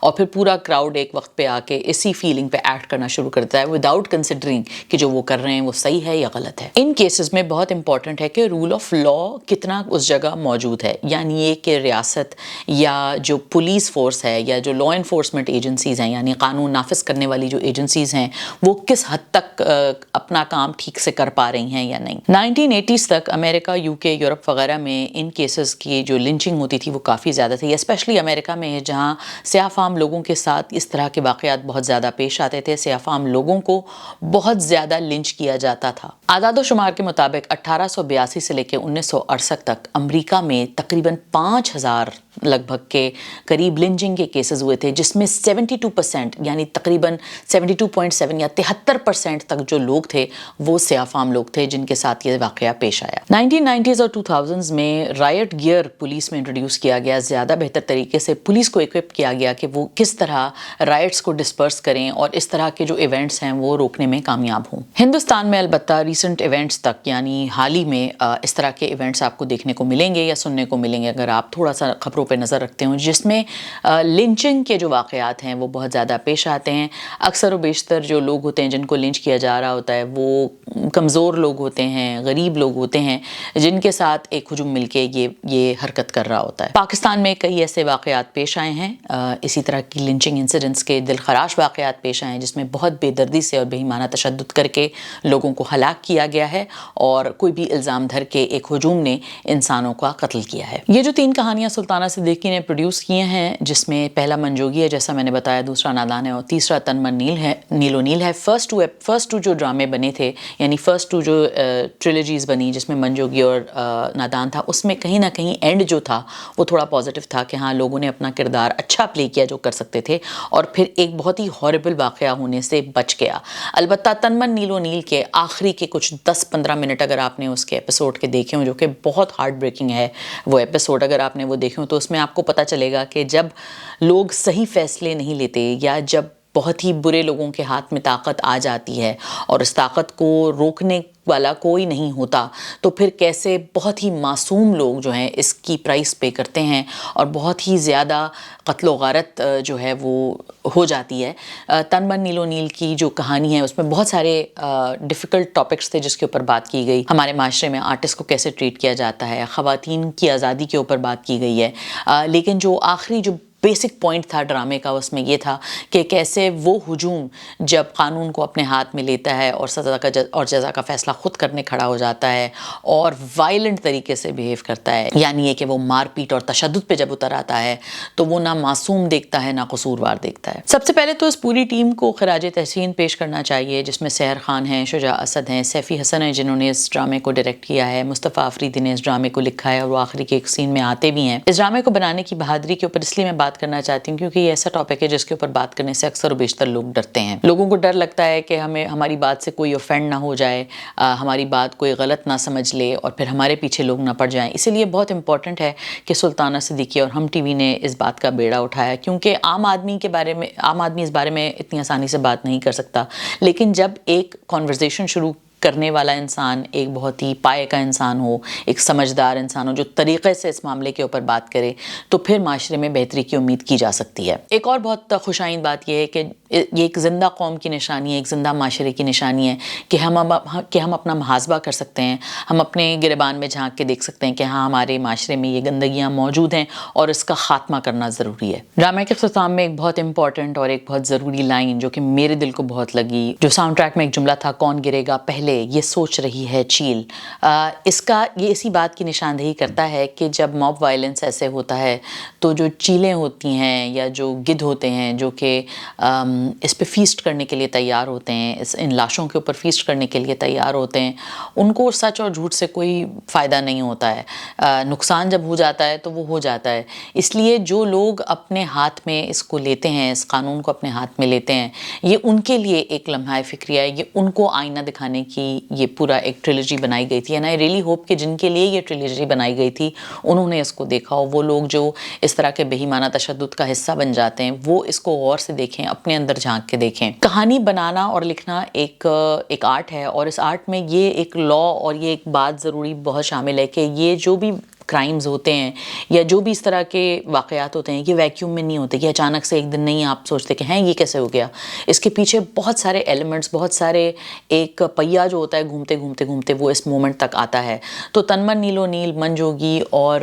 اور پھر پورا کراؤڈ ایک وقت پہ آ کے اسی فیلنگ پہ ایکٹ کرنا شروع کرتا ہے وداؤٹ کنسیڈرنگ کہ جو وہ کر رہے ہیں وہ صحیح ہے یا غلط ہے. ان کیسز میں بہت امپورٹنٹ ہے کہ رول آف لا کتنا اس جگہ موجود ہے, یعنی یہ کہ ریاست یا جو پولیس فورس ہے یا جو لا انفورسمنٹ ایجنسیز ہیں, یعنی قانون نافذ کرنے والی جو ایجنسیز ہیں, وہ کس حد تک اپنا کام ٹھیک سے کر پا رہی ہیں یا نہیں. 1980s تک امریکہ, یو کے, یورپ وغیرہ میں ان کیسز کی جو لنچنگ ہوتی تھی وہ کافی زیادہ تھی, اسپیشلی امریکہ میں جہاں سیاہ فام لوگوں کے ساتھ اس طرح کے واقعات بہت زیادہ پیش آتے تھے. سیاہ فام لوگوں کو بہت زیادہ لنچ کیا جاتا تھا. اعداد و شمار کے مطابق 1882 سے لے کے 1968 تک امریکہ میں تقریباً 5000 لگ بھگ کے قریب لنچنگ کے کیسز ہوئے تھے, جس میں 72% یعنی تقریباً 72.7 یا 73% تک جو لوگ تھے وہ سیاہ فام لوگ تھے جن کے ساتھ یہ واقعہ پیش آیا. 1990s اور 2000s میں رائٹ گیئر پولیس میں انٹروڈیوس کیا گیا. زیادہ بہتر طریقے سے پولیس کو ایکوپ کیا گیا کہ وہ کس طرح رائٹس کو ڈسپرس کریں اور اس طرح کے جو ایونٹس ہیں وہ روکنے میں کامیاب ہوں. ہندوستان میں البتہ ریسنٹ ایونٹس تک, یعنی حال ہی میں اس طرح کے ایونٹس آپ کو دیکھنے کو ملیں گے یا سننے کو ملیں گے اگر آپ تھوڑا سا خبروں پہ نظر رکھتے ہوں, جس میں لنچنگ کے جو واقعات ہیں وہ بہت زیادہ پیش آتے ہیں. اکثر و بیشتر جو لوگ ہوتے ہیں جن کو لنچ کیا جا رہا ہوتا ہے وہ کمزور لوگ ہوتے ہیں, غریب لوگ ہوتے ہیں, جن کے ساتھ ایک ہجوم مل کے یہ حرکت کر رہا ہوتا ہے. پاکستان میں کئی ایسے واقعات پیش آئے ہیں, اسی طرح کی لنچنگ انسیڈنٹس کے دلخراش واقعات پیش آئے ہیں جس میں بہت بے دردی سے اور بے ایمانہ تشدد کر کے لوگوں کو ہلاک کیا گیا ہے اور کوئی بھی الزام دھر کے ایک ہجوم نے انسانوں کا قتل کیا ہے. یہ جو 3 کہانیاں سلطانہ صدیقی نے پروڈیوس کی ہیں, جس میں پہلا منجوگی ہے جیسا میں نے بتایا, دوسرا نادان ہے اور تیسرا تن من نیل و نیل ہے. فرسٹ ٹو جو ڈرامے بنے تھے, یعنی فرسٹ ٹو جو ٹریلوجیز بنی جس میں منجوگی اور نادان تھا, اس میں کہیں نہ کہیں اینڈ جو تھا وہ تھوڑا پازیٹیو تھا کہ ہاں لوگوں نے اپنا کردار اچھا پلے کیا جو کر سکتے تھے اور پھر ایک بہت ہی ہاربل واقعہ ہونے سے بچ گیا. البتہ تن من نیل و نیل کے آخری کے کچھ 10-15 منٹ اگر آپ نے اس کے ایپیسوڈ کے دیکھے ہوں, جو کہ بہت ہارٹ بریکنگ ہے وہ ایپیسوڈ, اگر آپ نے وہ دیکھے ہوں تو اس میں آپ کو پتہ چلے گا کہ جب لوگ صحیح فیصلے نہیں لیتے یا جب بہت ہی برے لوگوں کے ہاتھ میں طاقت آ جاتی ہے اور اس طاقت کو روکنے والا کوئی نہیں ہوتا, تو پھر کیسے بہت ہی معصوم لوگ جو ہیں اس کی پرائس پے کرتے ہیں اور بہت ہی زیادہ قتل و غارت جو ہے وہ ہو جاتی ہے. تن من نیل و نیل کی جو کہانی ہے اس میں بہت سارے ڈیفیکلٹ ٹاپکس تھے جس کے اوپر بات کی گئی. ہمارے معاشرے میں آرٹسٹ کو کیسے ٹریٹ کیا جاتا ہے, خواتین کی آزادی کے اوپر بات کی گئی ہے, لیکن جو آخری جو بیسک پوائنٹ تھا ڈرامے کا اس میں یہ تھا کہ کیسے وہ ہجوم جب قانون کو اپنے ہاتھ میں لیتا ہے اور سزا کا اور جزا کا فیصلہ خود کرنے کھڑا ہو جاتا ہے اور وائلنٹ طریقے سے بیہیو کرتا ہے, یعنی یہ کہ وہ مار پیٹ اور تشدد پہ جب اتر آتا ہے تو وہ نہ معصوم دیکھتا ہے نہ قصوروار دیکھتا ہے. سب سے پہلے تو اس پوری ٹیم کو خراج تحسین پیش کرنا چاہیے, جس میں سحر خان ہیں, شجاع اسد ہیں, سیفی حسن ہیں جنہوں نے اس ڈرامے کو ڈائریکٹ کیا ہے, مصطفیٰ آفریدی نے اس ڈرامے کو لکھا ہے اور وہ آخری کے ایک سین میں آتے بھی ہیں. اس ڈرامے کو بنانے کی بہادری کے اوپر اس لیے میں بات کرنا چاہتی ہوں کیونکہ یہ ایسا ٹاپک ہے جس کے اوپر بات کرنے سے اکثر و بیشتر لوگ ڈرتے ہیں. لوگوں کو ڈر لگتا ہے کہ ہماری بات سے کوئی اوفینڈ نہ ہو جائے, ہماری بات کوئی غلط نہ سمجھ لے اور پھر ہمارے پیچھے لوگ نہ پڑ جائیں. اسی لیے بہت امپورٹنٹ ہے کہ سلطانہ صدیقی اور ہم ٹی وی نے اس بات کا بیڑا اٹھایا, کیونکہ عام آدمی اس بارے میں اتنی آسانی سے بات نہیں کر سکتا, لیکن جب ایک کانورزیشن شروع کرنے والا انسان ایک بہت ہی پائے کا انسان ہو, ایک سمجھدار انسان ہو جو طریقے سے اس معاملے کے اوپر بات کرے, تو پھر معاشرے میں بہتری کی امید کی جا سکتی ہے. ایک اور بہت خوش آئند بات یہ ہے کہ یہ ایک زندہ قوم کی نشانی ہے, ایک زندہ معاشرے کی نشانی ہے کہ ہم اپنا محاسبہ کر سکتے ہیں, ہم اپنے گریبان میں جھانک کے دیکھ سکتے ہیں کہ ہاں ہمارے معاشرے میں یہ گندگیاں موجود ہیں اور اس کا خاتمہ کرنا ضروری ہے. ڈرامے کے اختتام میں ایک بہت امپورٹنٹ اور ایک بہت ضروری لائن جو کہ میرے دل کو بہت لگی, جو ساؤنڈ ٹریک میں ایک جملہ تھا, کون گرے گا پہلے یہ سوچ رہی ہے چیل. یہ اسی بات کی نشاندہی کرتا ہے کہ جب موب وائلنس ایسے ہوتا ہے تو جو چیلیں ہوتی ہیں یا جو گدھ ہوتے ہیں جو کہ اس پہ فیسٹ کرنے کے لیے تیار ہوتے ہیں, ان لاشوں کے اوپر فیسٹ کرنے کے لیے تیار ہوتے ہیں, ان کو سچ اور جھوٹ سے کوئی فائدہ نہیں ہوتا ہے. نقصان جب ہو جاتا ہے تو وہ ہو جاتا ہے. اس لیے جو لوگ اپنے ہاتھ میں اس کو لیتے ہیں, اس قانون کو اپنے ہاتھ میں لیتے ہیں, یہ ان کے لیے ایک لمحہ فکریہ ہے, یہ ان کو آئینہ دکھانے کی ہی یہ پورا ایک ٹریلوجی بنائی گئی تھی. اینڈ آئی ریئلی ہوپ کہ جن کے لیے یہ ٹریلوجی بنائی گئی تھی انہوں نے اس کو دیکھا ہو. وہ لوگ جو اس طرح کے بے ایمانہ تشدد کا حصہ بن جاتے ہیں وہ اس کو غور سے دیکھیں, اپنے اندر جھانک کے دیکھیں. کہانی بنانا اور لکھنا ایک آرٹ ہے, اور اس آرٹ میں یہ ایک لا اور یہ ایک بات ضروری بہت شامل ہے کہ یہ جو بھی کرائمز ہوتے ہیں یا جو بھی اس طرح کے واقعات ہوتے ہیں یہ ویکیوم میں نہیں ہوتے کہ اچانک سے ایک دن نہیں آپ سوچتے کہ ہیں یہ کیسے ہو گیا. اس کے پیچھے بہت سارے ایلیمنٹس, بہت سارے ایک پہیا جو ہوتا ہے گھومتے گھومتے گھومتے وہ اس مومنٹ تک آتا ہے. تو تنمن, نیلو نیل, من جوگی اور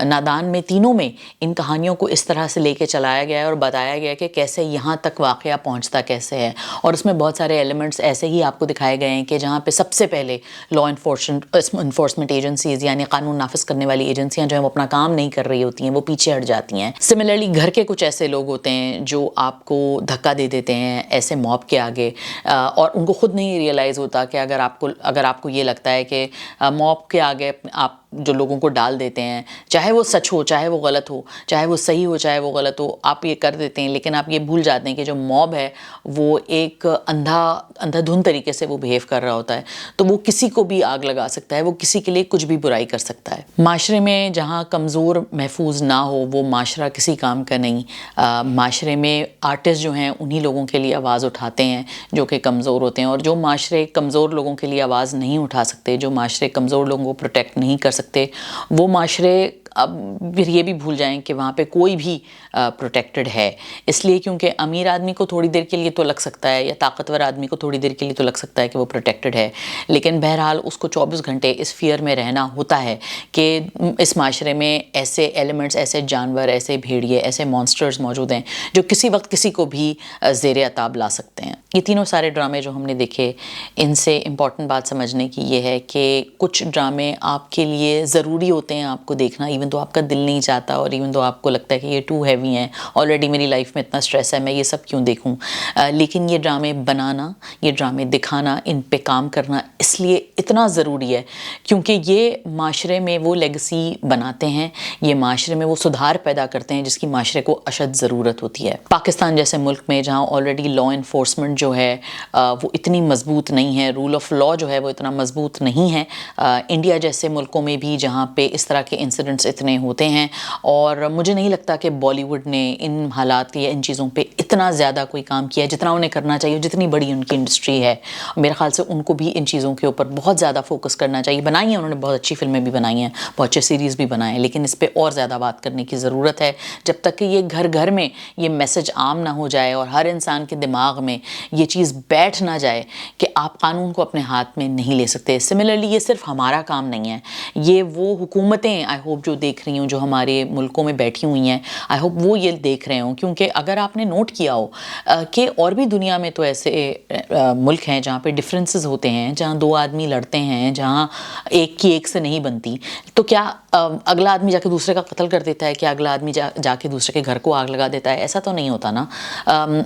نادان میں تینوں میں ان کہانیوں کو اس طرح سے لے کے چلایا گیا ہے اور بتایا گیا ہے کہ کیسے یہاں تک واقعہ پہنچتا کیسے ہے. اور اس میں بہت سارے ایلیمنٹس ایسے ہی آپ کو دکھائے گئے ہیں کہ جہاں پہ سب سے پہلے لا انفورسمنٹ ایجنسیز یعنی قانون نافذ کرنے والی ایجنسیاں جو ہیں وہ اپنا کام نہیں کر رہی ہوتی ہیں, وہ پیچھے ہٹ جاتی ہیں. سملرلی گھر کے کچھ ایسے لوگ ہوتے ہیں جو آپ کو دھکا دے دیتے ہیں ایسے موب کے آگے, اور ان کو خود نہیں ریئلائز ہوتا کہ اگر آپ کو یہ لگتا ہے کہ موب کے آگے آپ جو لوگوں کو ڈال دیتے ہیں, چاہے وہ سچ ہو چاہے وہ غلط ہو, چاہے وہ صحیح ہو چاہے وہ غلط ہو, آپ یہ کر دیتے ہیں. لیکن آپ یہ بھول جاتے ہیں کہ جو موب ہے وہ ایک اندھا دھند طریقے سے وہ بیہیو کر رہا ہوتا ہے, تو وہ کسی کو بھی آگ لگا سکتا ہے, وہ کسی کے لیے کچھ بھی برائی کر سکتا ہے. معاشرے میں جہاں کمزور محفوظ نہ ہو وہ معاشرہ کسی کام کا نہیں. معاشرے میں آرٹسٹ جو ہیں انہی لوگوں کے لیے آواز اٹھاتے ہیں جو کہ کمزور ہوتے ہیں, اور جو معاشرے کمزور لوگوں کے لیے آواز نہیں اٹھا سکتے, جو معاشرے کمزور لوگوں کو پروٹیکٹ نہیں کر سکتے, وہ معاشرے اب پھر یہ بھی بھول جائیں کہ وہاں پہ کوئی بھی پروٹیکٹڈ ہے. اس لیے کیونکہ امیر آدمی کو تھوڑی دیر کے لیے تو لگ سکتا ہے یا طاقتور آدمی کو تھوڑی دیر کے لیے تو لگ سکتا ہے کہ وہ پروٹیکٹڈ ہے, لیکن بہرحال اس کو 24 گھنٹے اس فیئر میں رہنا ہوتا ہے کہ اس معاشرے میں ایسے ایلیمنٹس, ایسے جانور, ایسے بھیڑیے, ایسے مانسٹرز موجود ہیں جو کسی وقت کسی کو بھی زیر عتاب لا سکتے ہیں. یہ تینوں سارے ڈرامے جو ہم نے دیکھے, ان سے امپورٹنٹ بات سمجھنے کی یہ ہے کہ کچھ ڈرامے آپ کے لیے ضروری ہوتے ہیں آپ کو دیکھنا, ایون تو آپ کا دل نہیں چاہتا اور ایون تو آپ کو لگتا ہے کہ یہ ٹو ہیوی ہیں, آلریڈی میری لائف میں اتنا سٹریس ہے میں یہ سب کیوں دیکھوں. لیکن یہ ڈرامے بنانا, یہ ڈرامے دکھانا, ان پہ کام کرنا اس لیے اتنا ضروری ہے کیونکہ یہ معاشرے میں وہ لیگسی بناتے ہیں, یہ معاشرے میں وہ سدھار پیدا کرتے ہیں جس کی معاشرے کو اشد ضرورت ہوتی ہے. پاکستان جیسے ملک میں جہاں آلریڈی لا انفورسمنٹ جو ہے وہ اتنی مضبوط نہیں ہے, رول آف لا جو ہے وہ اتنا مضبوط نہیں ہے, انڈیا جیسے ملکوں میں بھی جہاں پہ اس طرح کے انسیڈنٹس اتنے ہوتے ہیں, اور مجھے نہیں لگتا کہ بالی ووڈ نے ان حالات یا ان چیزوں پہ اتنا زیادہ کوئی کام کیا ہے جتنا انہیں کرنا چاہیے, جتنی بڑی ان کی انڈسٹری ہے. میرے خیال سے ان کو بھی ان چیزوں کے اوپر بہت زیادہ فوکس کرنا چاہیے. بنائی ہیں انہوں نے, بہت اچھی فلمیں بھی بنائی ہیں, بہت اچھے سیریز بھی بنائے ہیں, لیکن اس پہ اور زیادہ بات کرنے کی ضرورت ہے. جب تک کہ یہ گھر گھر میں یہ میسج عام نہ ہو جائے اور ہر انسان کے دماغ میں یہ چیز بیٹھ نہ جائے کہ آپ قانون کو اپنے ہاتھ میں نہیں لے سکتے. سملرلی یہ صرف ہمارا کام نہیں ہے, یہ وہ حکومتیں آئی ہوپ جو دیکھ رہی ہوں, جو ہمارے ملکوں میں بیٹھی ہوئی ہیں, آئی ہوپ وہ یہ دیکھ رہے ہوں. کیونکہ اگر آپ نے نوٹ کیا ہو کہ اور بھی دنیا میں تو ایسے ملک ہیں جہاں پہ ڈفرینسز ہوتے ہیں, جہاں دو آدمی لڑتے ہیں, جہاں ایک کی ایک سے نہیں بنتی, تو کیا اگلا آدمی جا کے دوسرے کا قتل کر دیتا ہے, کیا اگلا آدمی جا کے دوسرے کے گھر کو آگ لگا دیتا ہے؟ ایسا تو نہیں ہوتا نا.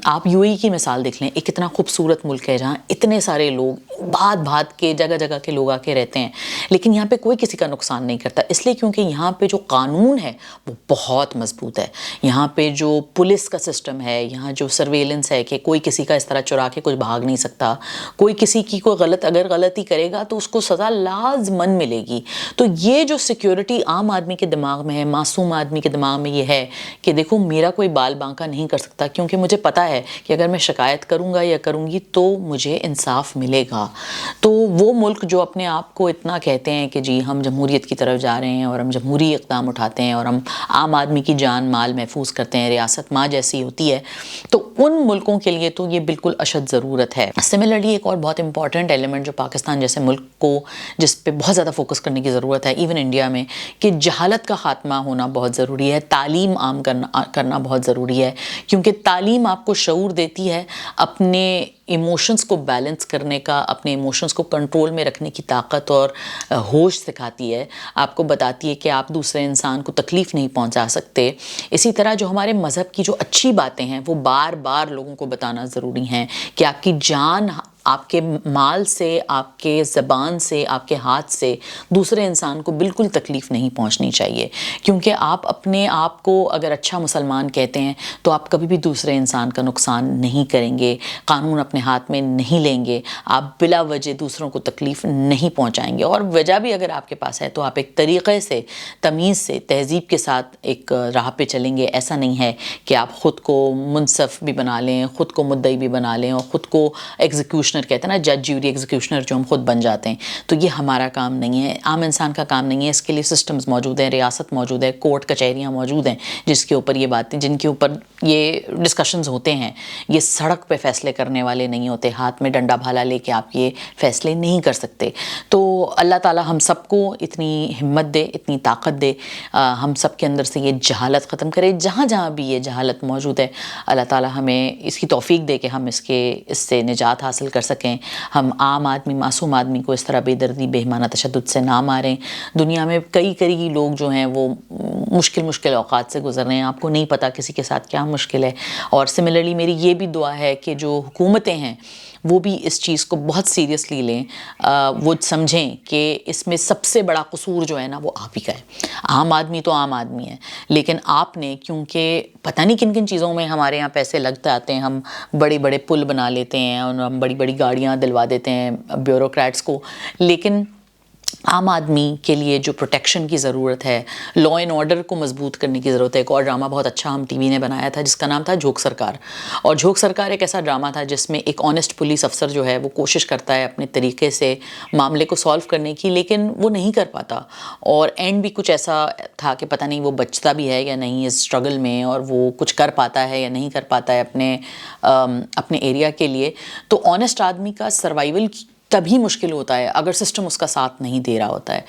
آپ یو اے کی مثال دیکھ لیں, ایک اتنا خوبصورت ملک ہے جہاں اتنے سارے لوگ بھات کے جگہ جگہ کے لوگ آ کے رہتے ہیں, لیکن یہاں پہ کوئی کسی کا نقصان نہیں کرتا. اس لیے کیونکہ یہاں پہ جو قانون ہے وہ بہت مضبوط ہے. یہاں پہ جو پولیس کا سسٹم ہے, یہاں جو سرویلنس ہے کہ کوئی کسی کا اس طرح چرا کے کچھ بھاگ نہیں سکتا, کوئی کسی کی کوئی اگر غلطی کرے گا تو اس کو سزا لازماً ملے گی. تو یہ جو سیکیورٹی عام آدمی کے دماغ میں ہے, معصوم آدمی کے دماغ میں یہ ہے کہ دیکھو میرا کوئی بال بانکا نہیں کر سکتا, کیونکہ مجھے پتہ ہے کہ اگر میں شکایت کروں گا یا کروں گی تو مجھے انصاف ملے گا. تو وہ ملک جو اپنے آپ کو اتنا کہتے ہیں کہ جی ہم جمہوریت کی طرف جا رہے ہیں اور ہم جمہوری اقدام اٹھاتے ہیں اور ہم عام آدمی کی جان مال محفوظ کرتے ہیں, ریاست ماں جیسی ہوتی ہے, تو ان ملکوں کے لیے تو یہ بالکل اشد ضرورت ہے. سملرلی ایک اور بہت امپورٹنٹ ایلیمنٹ جو پاکستان جیسے ملک کو جس پہ بہت زیادہ فوکس کرنے کی ضرورت ہے ایون انڈیا میں, کہ جہالت کا خاتمہ ہونا بہت ضروری ہے, تعلیم عام کرنا بہت ضروری ہے. کیونکہ تعلیم آپ کو شعور دیتی ہے, اپنے ایموشنز کو بیلنس کرنے کا, اپنے ایموشنز کو کنٹرول میں رکھنے کی طاقت اور ہوش سکھاتی ہے, آپ کو بتاتی ہے کہ آپ دوسرے انسان کو تکلیف نہیں پہنچا سکتے. اسی طرح جو ہمارے مذہب کی جو اچھی باتیں ہیں وہ بار بار لوگوں کو بتانا ضروری ہیں کہ آپ کی جان آپ کے مال سے، آپ کے زبان سے، آپ کے ہاتھ سے دوسرے انسان کو بالکل تکلیف نہیں پہنچنی چاہیے، کیونکہ آپ اپنے آپ کو اگر اچھا مسلمان کہتے ہیں تو آپ کبھی بھی دوسرے انسان کا نقصان نہیں کریں گے، قانون اپنے ہاتھ میں نہیں لیں گے، آپ بلا وجہ دوسروں کو تکلیف نہیں پہنچائیں گے، اور وجہ بھی اگر آپ کے پاس ہے تو آپ ایک طریقے سے، تمیز سے، تہذیب کے ساتھ ایک راہ پہ چلیں گے۔ ایسا نہیں ہے کہ آپ خود کو منصف بھی بنا لیں، خود کو مدعی بھی بنا لیں اور خود کو ایگزیکیوشنر کہتے ہیں نا، جج جیوری ایگزیکیوشنر جو ہم خود بن جاتے ہیں، تو یہ ہمارا کام نہیں ہے، عام انسان کا کام نہیں ہے۔ اس کے لیے سسٹمز موجود ہیں، ریاست موجود ہے، کورٹ کچہریاں موجود ہیں، جس کے اوپر یہ باتیں، جن کے اوپر یہ ڈسکشنز ہوتے ہیں۔ یہ سڑک پہ فیصلے کرنے والے نہیں ہوتے، ہاتھ میں ڈنڈا بھالا لے کے آپ یہ فیصلے نہیں کر سکتے۔ تو اللہ تعالیٰ ہم سب کو اتنی ہمت دے، اتنی طاقت دے، ہم سب کے اندر سے یہ جہالت ختم کرے، جہاں جہاں بھی یہ جہالت موجود ہے اللہ تعالیٰ ہمیں اس کی توفیق دے کہ ہم اس سے نجات حاصل کر سکیں، ہم عام آدمی، معصوم آدمی کو اس طرح بے دردی، بے ایمانہ تشدد سے نہ ماریں۔ دنیا میں کئی لوگ جو ہیں وہ مشکل اوقات سے گزر رہے ہیں، آپ کو نہیں پتہ کسی کے ساتھ کیا مشکل ہے، اور سملرلی میری یہ بھی دعا ہے کہ جو حکومتیں ہیں وہ بھی اس چیز کو بہت سیریسلی لیں، وہ سمجھیں کہ اس میں سب سے بڑا قصور جو ہے نا وہ آپ ہی کا ہے۔ عام آدمی تو عام آدمی ہے، لیکن آپ نے، کیونکہ پتہ نہیں کن کن چیزوں میں ہمارے یہاں پیسے لگتے آتے ہیں، ہم بڑے پل بنا لیتے ہیں اور ہم بڑی گاڑیاں دلوا دیتے ہیں بیوروکریٹس کو، لیکن عام آدمی کے لیے جو پروٹیکشن کی ضرورت ہے، لا اینڈ آرڈر کو مضبوط کرنے کی ضرورت ہے۔ ایک اور ڈرامہ بہت اچھا ہم ٹی وی نے بنایا تھا جس کا نام تھا جھوک سرکار، اور جھوک سرکار ایک ایسا ڈرامہ تھا جس میں ایک آنیسٹ پولیس افسر جو ہے وہ کوشش کرتا ہے اپنے طریقے سے معاملے کو سالو کرنے کی، لیکن وہ نہیں کر پاتا، اور اینڈ بھی کچھ ایسا تھا کہ پتہ نہیں وہ بچتا بھی ہے یا نہیں اس اسٹرگل میں، اور وہ کچھ کر پاتا ہے یا نہیں کر پاتا ہے اپنے ایریا کے لیے۔ تو آنیسٹ آدمی کا سروائیول تبھی مشکل ہوتا ہے اگر سسٹم اس کا ساتھ نہیں دے رہا ہوتا ہے۔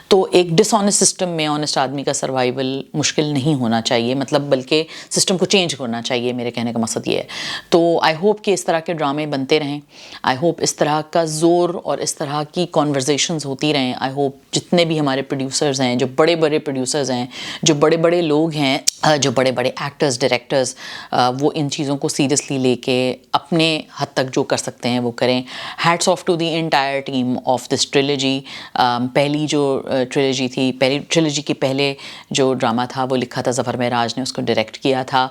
تو ایک ڈس آنیسٹ سسٹم میں آنیسٹ آدمی کا سروائیول مشکل نہیں ہونا چاہیے، مطلب بلکہ سسٹم کو چینج کرنا چاہیے، میرے کہنے کا مقصد یہ ہے۔ تو آئی ہوپ کہ اس طرح کے ڈرامے بنتے رہیں، آئی ہوپ اس طرح کا زور اور اس طرح کی کانورزیشنز ہوتی رہیں، آئی ہوپ جتنے بھی ہمارے پروڈیوسرز ہیں، جو بڑے پروڈیوسرز ہیں، جو بڑے لوگ ہیں، جو بڑے ایکٹرز، ڈائریکٹرز، وہ ان چیزوں کو سیریسلی لے کے اپنے حد تک جو کر سکتے ہیں وہ کریں۔ Hats off to the entire team of this trilogy. پہلی جو ٹریلوجی تھی، پہلی ٹریلوجی کے پہلے جو ڈرامہ تھا وہ لکھا تھا ظفر معراج نے، اس کو ڈائریکٹ کیا تھا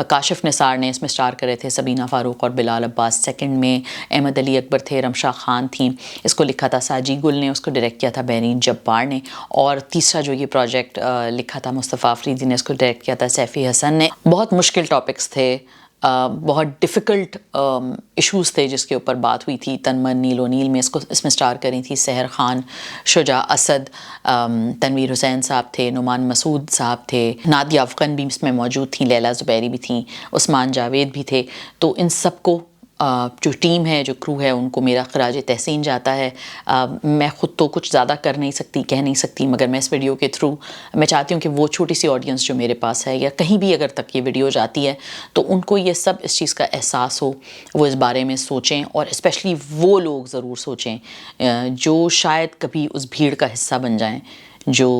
کاشف نثار نے، اس میں اسٹار کرے تھے سبینہ فاروق اور بلال عباس، سیکنڈ میں احمد علی اکبر تھے، رمشا خان تھیں، اس کو لکھا تھا ساجی گل نے، اس کو ڈائریکٹ کیا تھا بحرین جبار نے، اور تیسرا جو یہ پروجیکٹ لکھا تھا مصطفیٰ آفریدی نے، اس کو ڈائریکٹ کیا تھا سیفی حسن نے۔ بہت مشکل ٹاپکس تھے، بہت ڈیفیکلٹ ایشوز تھے جس کے اوپر بات ہوئی تھی۔ تن من نیل و نیل میں اس میں اسٹار کری تھی سحر خان، شجاع اسد، تنویر حسین صاحب تھے، نعمان مسعود صاحب تھے، نادیہ افغان بھی اس میں موجود تھیں، لیلا زبیری بھی تھیں، عثمان جاوید بھی تھے۔ تو ان سب کو جو ٹیم ہے، جو کرو ہے، ان کو میرا خراج تحسین جاتا ہے۔ میں خود تو کچھ زیادہ کر نہیں سکتی، کہہ نہیں سکتی، مگر میں اس ویڈیو کے تھرو میں چاہتی ہوں کہ وہ چھوٹی سی آڈینس جو میرے پاس ہے، یا کہیں بھی اگر تک یہ ویڈیو جاتی ہے تو ان کو یہ سب اس چیز کا احساس ہو، وہ اس بارے میں سوچیں، اور اسپیشلی وہ لوگ ضرور سوچیں جو شاید کبھی اس بھیڑ کا حصہ بن جائیں جو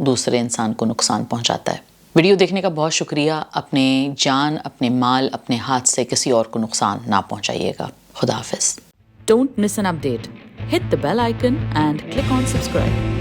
دوسرے انسان کو نقصان پہنچاتا ہے۔ ویڈیو دیکھنے کا بہت شکریہ۔ اپنے جان، اپنے مال، اپنے ہاتھ سے کسی اور کو نقصان نہ پہنچائیے گا۔ خدا حافظ۔ Don't miss an update. Hit the bell icon and click on subscribe.